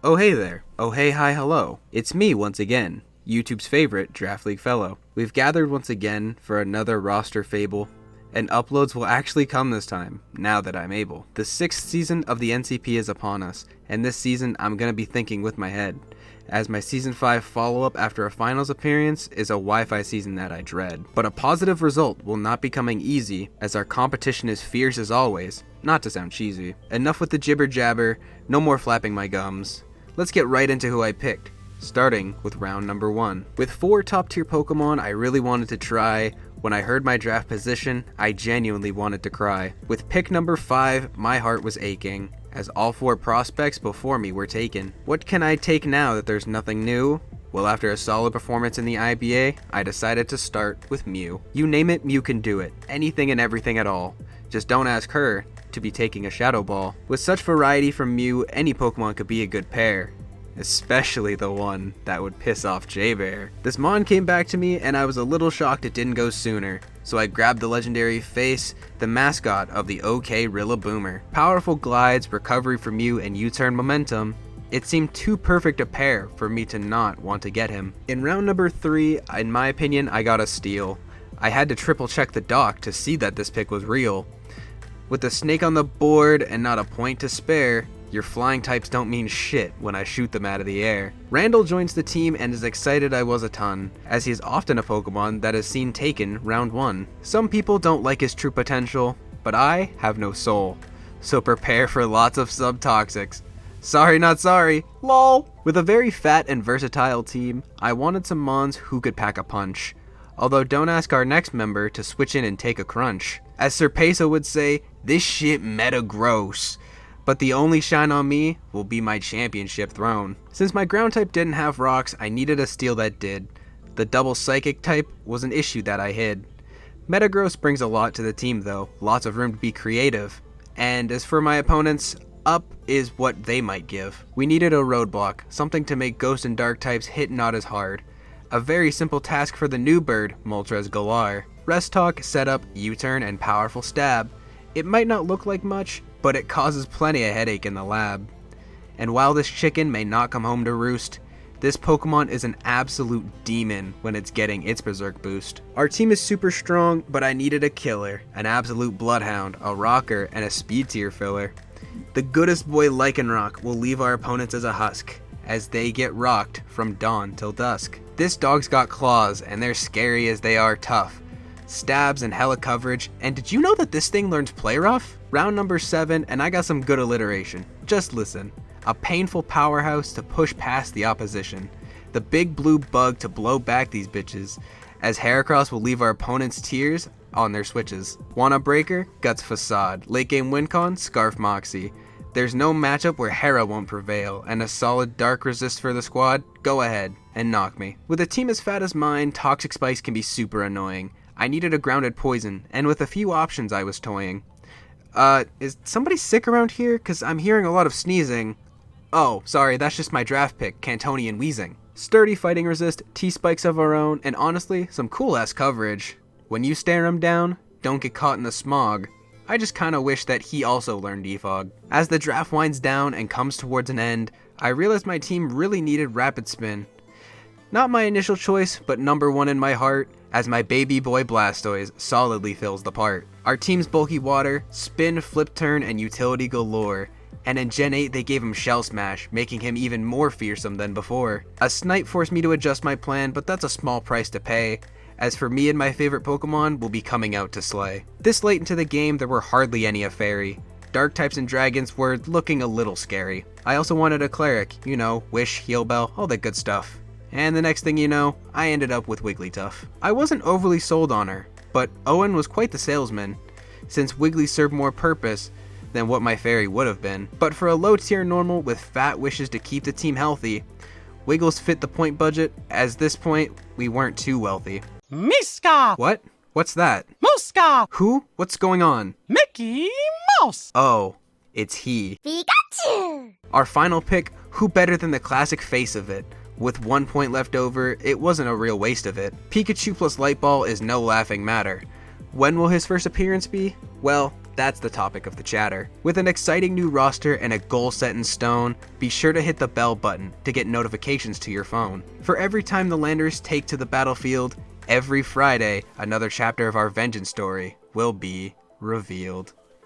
Oh hey there, oh hey hi hello, it's me once again, YouTube's favorite Draft League fellow. We've gathered once again for another roster fable, and uploads will actually come this time, now that I'm able. The 6th season of the NCP is upon us, and this season I'm gonna be thinking with my head, as my Season 5 follow-up after a finals appearance is a Wi-Fi season that I dread. But a positive result will not be coming easy, as our competition is fierce as always, not to sound cheesy. Enough with the jibber jabber, no more flapping my gums. Let's get right into who I picked, starting with round number 1. With 4 top tier Pokemon I really wanted to try, when I heard my draft position, I genuinely wanted to cry. With pick number 5, my heart was aching, as all 4 prospects before me were taken. What can I take now that there's nothing new? Well, after a solid performance in the IBA, I decided to start with Mew. You name it, Mew can do it. Anything and everything at all. Just don't ask her to be taking a Shadow Ball. With such variety from Mew, any Pokemon could be a good pair. Especially the one that would piss off J-Bear. This Mon came back to me and I was a little shocked it didn't go sooner, so I grabbed the legendary Face, the mascot of the OK Rillaboomer. Powerful glides, recovery from Mew, and U-turn momentum. It seemed too perfect a pair for me to not want to get him. In round number 3, in my opinion, I got a steal. I had to triple check the doc to see that this pick was real. With the snake on the board and not a point to spare, your flying types don't mean shit when I shoot them out of the air. Randall joins the team and is excited I was a ton, as he is often a Pokemon that is seen taken round 1. Some people don't like his true potential, but I have no soul, so prepare for lots of subtoxics. Sorry not sorry, lol! With a very fat and versatile team, I wanted some Mons who could pack a punch. Although don't ask our next member to switch in and take a crunch. As Sir Peso would say, this shit meta gross. But the only shine on me will be my championship throne. Since my ground type didn't have rocks, I needed a steal that did. The double psychic type was an issue that I hid. Metagross brings a lot to the team though, lots of room to be creative. And as for my opponents, up is what they might give. We needed a roadblock, something to make ghost and dark types hit not as hard. A very simple task for the new bird, Moltres Galar. Rest talk, setup, U-turn, and powerful stab. It might not look like much, but it causes plenty of headache in the lab. And while this chicken may not come home to roost, this Pokemon is an absolute demon when it's getting its Berserk boost. Our team is super strong, but I needed a killer, an absolute bloodhound, a rocker, and a speed tier filler. The goodest boy Lycanroc will leave our opponents as a husk, as they get rocked from dawn till dusk. This dog's got claws, and they're scary as they are tough. Stabs and hella coverage, and did you know that this thing learns Play Rough? Round number 7, and I got some good alliteration. Just listen. A painful powerhouse to push past the opposition. The big blue bug to blow back these bitches, as Heracross will leave our opponents' tears on their switches. Wanna Breaker? Guts Facade. Late game win con? Scarf Moxie. There's no matchup where Hera won't prevail, and a solid dark resist for the squad? Go ahead and knock me. With a team as fat as mine, Toxic Spikes can be super annoying. I needed a grounded poison, and with a few options I was toying. Is somebody sick around here? Cause I'm hearing a lot of sneezing. Oh, sorry, that's just my draft pick, Cantonian Wheezing. Sturdy fighting resist, T-spikes of our own, and honestly, some cool ass coverage. When you stare him down, don't get caught in the smog. I just kinda wish that he also learned Defog. As the draft winds down and comes towards an end, I realized my team really needed Rapid Spin. Not my initial choice, but number 1 in my heart, as my baby boy Blastoise solidly fills the part. Our team's bulky water, spin, flip turn, and utility galore. And in Gen 8 they gave him Shell Smash, making him even more fearsome than before. A Snipe forced me to adjust my plan, but that's a small price to pay. As for me and my favorite Pokemon will be coming out to slay. This late into the game there were hardly any of Fairy. Dark types and dragons were looking a little scary. I also wanted a cleric, you know, Wish, Heal Bell, all that good stuff. And the next thing you know, I ended up with Wigglytuff. I wasn't overly sold on her, but Owen was quite the salesman, since Wiggly served more purpose than what my fairy would have been. But for a low tier normal with fat wishes to keep the team healthy, Wiggles fit the point budget, as this point, we weren't too wealthy. Miska! What? What's that? Muska! Who? What's going on? Mickey Mouse! Oh, it's he. Pikachu! Our final pick, who better than the classic face of it? With 1 point left over, it wasn't a real waste of it. Pikachu plus Light Ball is no laughing matter. When will his first appearance be? Well, that's the topic of the chatter. With an exciting new roster and a goal set in stone, be sure to hit the bell button to get notifications to your phone. For every time the Landers take to the battlefield, every Friday, another chapter of our vengeance story will be revealed.